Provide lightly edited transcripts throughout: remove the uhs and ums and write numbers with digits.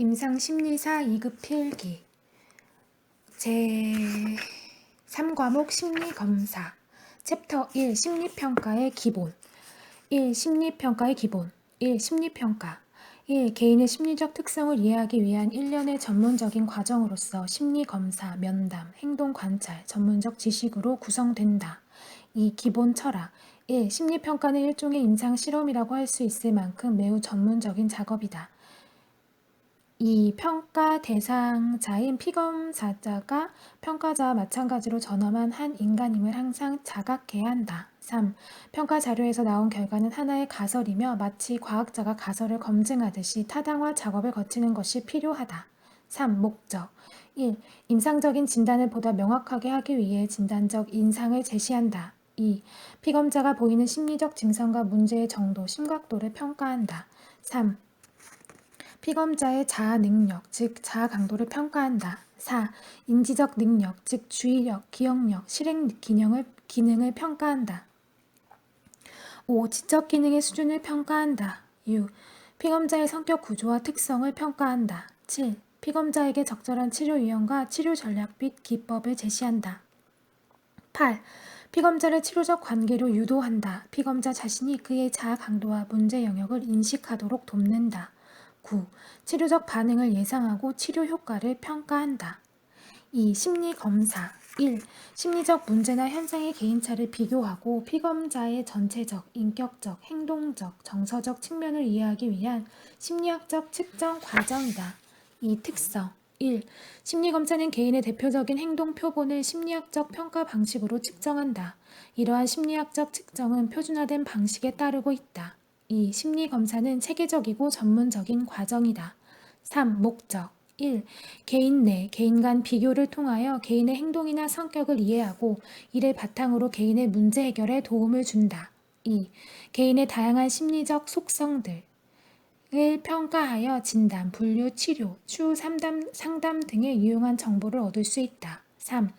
임상심리사 2급 필기 제3과목 심리검사 챕터 1 심리평가의 기본 1. 심리평가의 기본 1. 심리평가 1. 개인의 심리적 특성을 이해하기 위한 일련의 전문적인 과정으로서 심리검사, 면담, 행동관찰, 전문적 지식으로 구성된다. 2. 기본 철학 1. 심리평가는 일종의 임상실험이라고 할 수 있을 만큼 매우 전문적인 작업이다. 이 평가 대상자인 피검사자가 평가자와 마찬가지로 전험한 한 인간임을 항상 자각해야 한다. 3. 평가 자료에서 나온 결과는 하나의 가설이며 마치 과학자가 가설을 검증하듯이 타당화 작업을 거치는 것이 필요하다. 3. 목적 1. 임상적인 진단을 보다 명확하게 하기 위해 진단적 인상을 제시한다. 2. 피검자가 보이는 심리적 증상과 문제의 정도, 심각도를 평가한다. 3. 피검자의 자아 능력, 즉 자아 강도를 평가한다. 4. 인지적 능력, 즉 주의력, 기억력, 실행 기능을 평가한다. 5. 지적 기능의 수준을 평가한다. 6. 피검자의 성격 구조와 특성을 평가한다. 7. 피검자에게 적절한 치료 유형과 치료 전략 및 기법을 제시한다. 8. 피검자를 치료적 관계로 유도한다. 피검자 자신이 그의 자아 강도와 문제 영역을 인식하도록 돕는다. 9. 치료적 반응을 예상하고 치료 효과를 평가한다. 2. 심리검사 1. 심리적 문제나 현상의 개인차를 비교하고 피검자의 전체적, 인격적, 행동적, 정서적 측면을 이해하기 위한 심리학적 측정 과정이다. 2. 특성 1. 심리검사는 개인의 대표적인 행동 표본을 심리학적 평가 방식으로 측정한다. 이러한 심리학적 측정은 표준화된 방식에 따르고 있다. 2. 심리검사는 체계적이고 전문적인 과정이다. 3. 목적 1. 개인 내, 개인 간 비교를 통하여 개인의 행동이나 성격을 이해하고 이를 바탕으로 개인의 문제 해결에 도움을 준다. 2. 개인의 다양한 심리적 속성들을 평가하여 진단, 분류, 치료, 추후 상담 등의 유용한 정보를 얻을 수 있다. 3.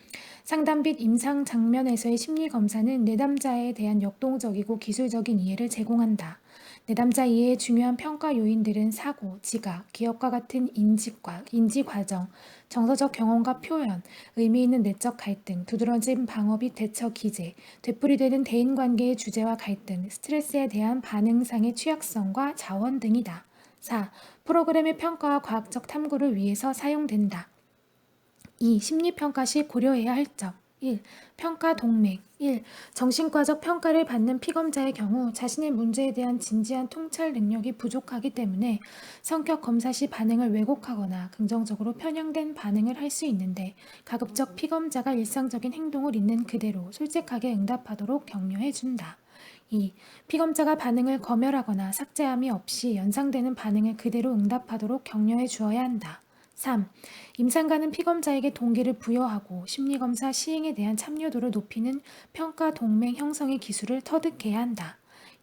상담 및 임상 장면에서의 심리검사는 내담자에 대한 역동적이고 기술적인 이해를 제공한다. 내담자 이해의 중요한 평가 요인들은 사고, 지각, 기억과 같은 인지 과정, 정서적 경험과 표현, 의미 있는 내적 갈등, 두드러진 방어 및 대처 기제, 되풀이되는 대인관계의 주제와 갈등, 스트레스에 대한 반응상의 취약성과 자원 등이다. 4. 프로그램의 평가와 과학적 탐구를 위해서 사용된다. 2. 심리평가 시 고려해야 할 점 1. 평가 동맥 1. 정신과적 평가를 받는 피검자의 경우 자신의 문제에 대한 진지한 통찰 능력이 부족하기 때문에 성격 검사 시 반응을 왜곡하거나 긍정적으로 편향된 반응을 할 수 있는데 가급적 피검자가 일상적인 행동을 있는 그대로 솔직하게 응답하도록 격려해 준다. 2. 피검자가 반응을 검열하거나 삭제함이 없이 연상되는 반응을 그대로 응답하도록 격려해 주어야 한다. 3. 임상가는 피검자에게 동기를 부여하고 심리검사 시행에 대한 참여도를 높이는 평가 동맹 형성의 기술을 터득해야 한다.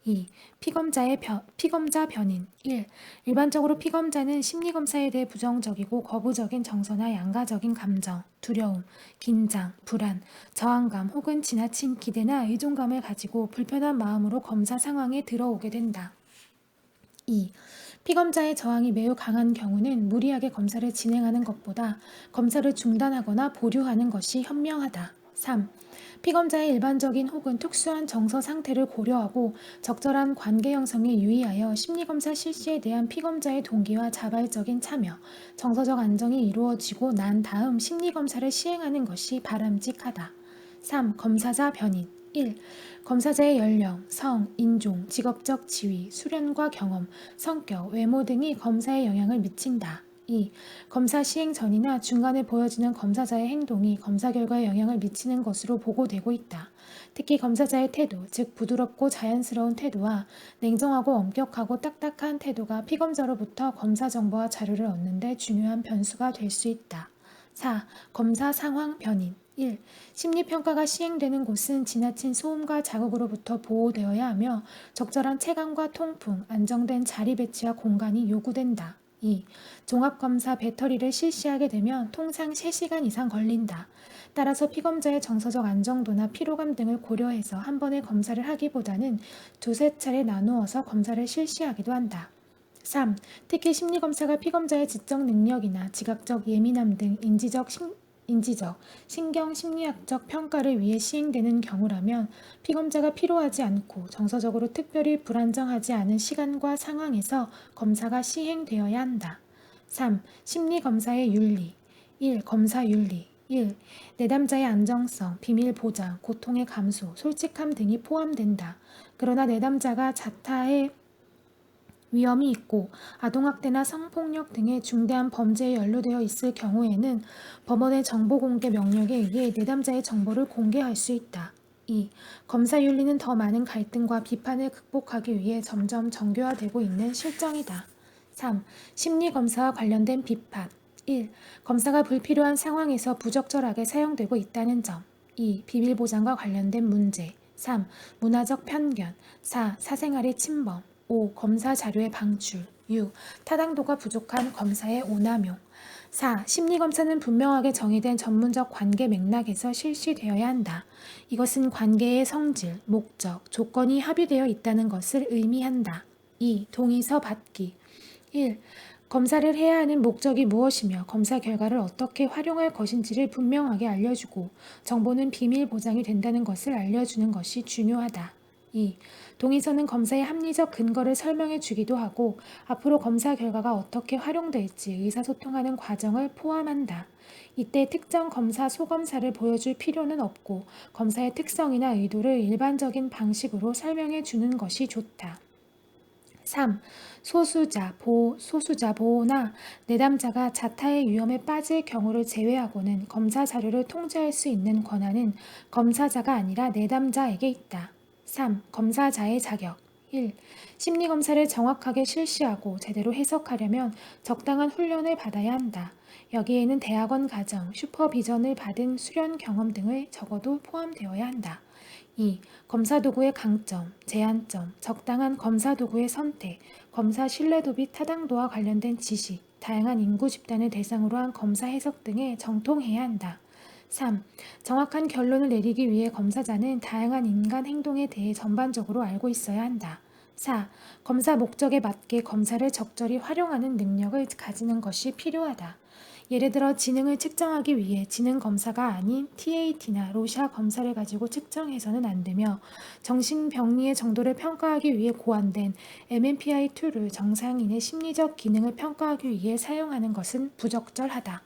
2. 피검자 변인 1. 일반적으로 피검자는 심리검사에 대해 부정적이고 거부적인 정서나 양가적인 감정, 두려움, 긴장, 불안, 저항감 혹은 지나친 기대나 의존감을 가지고 불편한 마음으로 검사 상황에 들어오게 된다. 2. 피검자의 저항이 매우 강한 경우는 무리하게 검사를 진행하는 것보다 검사를 중단하거나 보류하는 것이 현명하다. 3. 피검자의 일반적인 혹은 특수한 정서 상태를 고려하고 적절한 관계 형성에 유의하여 심리검사 실시에 대한 피검자의 동기와 자발적인 참여, 정서적 안정이 이루어지고 난 다음 심리검사를 시행하는 것이 바람직하다. 3. 검사자 변인 1. 검사자의 연령, 성, 인종, 직업적 지위, 수련과 경험, 성격, 외모 등이 검사에 영향을 미친다. 2. 검사 시행 전이나 중간에 보여지는 검사자의 행동이 검사 결과에 영향을 미치는 것으로 보고되고 있다. 특히 검사자의 태도, 즉 부드럽고 자연스러운 태도와 냉정하고 엄격하고 딱딱한 태도가 피검자로부터 검사 정보와 자료를 얻는 데 중요한 변수가 될 수 있다. 4. 검사 상황 변인 1. 심리평가가 시행되는 곳은 지나친 소음과 자극으로부터 보호되어야 하며 적절한 체감과 통풍, 안정된 자리 배치와 공간이 요구된다. 2. 종합검사 배터리를 실시하게 되면 통상 3시간 이상 걸린다. 따라서 피검자의 정서적 안정도나 피로감 등을 고려해서 한 번에 검사를 하기보다는 두세 차례 나누어서 검사를 실시하기도 한다. 3. 특히 심리검사가 피검자의 지적 능력이나 지각적 예민함 등 인지적, 신경 심리학적 평가를 위해 시행되는 경우라면 피검자가 필요하지 않고 정서적으로 특별히 불안정하지 않은 시간과 상황에서 검사가 시행되어야 한다. 3. 심리검사의 윤리 1. 검사 윤리 1. 내담자의 안정성, 비밀 보장, 고통의 감소, 솔직함 등이 포함된다. 그러나 내담자가 자타의 위험이 있고 아동학대나 성폭력 등의 중대한 범죄에 연루되어 있을 경우에는 법원의 정보공개 명령에 의해 내담자의 정보를 공개할 수 있다. 2. 검사 윤리는 더 많은 갈등과 비판을 극복하기 위해 점점 정교화되고 있는 실정이다. 3. 심리검사와 관련된 비판 1. 검사가 불필요한 상황에서 부적절하게 사용되고 있다는 점 2. 비밀보장과 관련된 문제 3. 문화적 편견 4. 사생활의 침범 5. 검사 자료의 방출 6. 타당도가 부족한 검사의 오남용 4. 심리검사는 분명하게 정의된 전문적 관계 맥락에서 실시되어야 한다. 이것은 관계의 성질, 목적, 조건이 합의되어 있다는 것을 의미한다. 2. 동의서 받기 1. 검사를 해야 하는 목적이 무엇이며 검사 결과를 어떻게 활용할 것인지를 분명하게 알려주고 정보는 비밀 보장이 된다는 것을 알려주는 것이 중요하다. 2. 동의서는 검사의 합리적 근거를 설명해 주기도 하고 앞으로 검사 결과가 어떻게 활용될지 의사소통하는 과정을 포함한다. 이때 특정 검사 소검사를 보여줄 필요는 없고 검사의 특성이나 의도를 일반적인 방식으로 설명해 주는 것이 좋다. 3. 소수자 보호나 내담자가 자타의 위험에 빠질 경우를 제외하고는 검사 자료를 통제할 수 있는 권한은 검사자가 아니라 내담자에게 있다. 3. 검사자의 자격 1. 심리검사를 정확하게 실시하고 제대로 해석하려면 적당한 훈련을 받아야 한다. 여기에는 대학원 과정, 슈퍼비전을 받은 수련 경험 등을 적어도 포함되어야 한다. 2. 검사 도구의 강점, 제한점, 적당한 검사 도구의 선택, 검사 신뢰도 및 타당도와 관련된 지식, 다양한 인구 집단을 대상으로 한 검사 해석 등에 정통해야 한다. 3. 정확한 결론을 내리기 위해 검사자는 다양한 인간 행동에 대해 전반적으로 알고 있어야 한다. 4. 검사 목적에 맞게 검사를 적절히 활용하는 능력을 가지는 것이 필요하다. 예를 들어 지능을 측정하기 위해 지능검사가 아닌 TAT나 로샤 검사를 가지고 측정해서는 안 되며 정신병리의 정도를 평가하기 위해 고안된 MMPI 툴을 정상인의 심리적 기능을 평가하기 위해 사용하는 것은 부적절하다.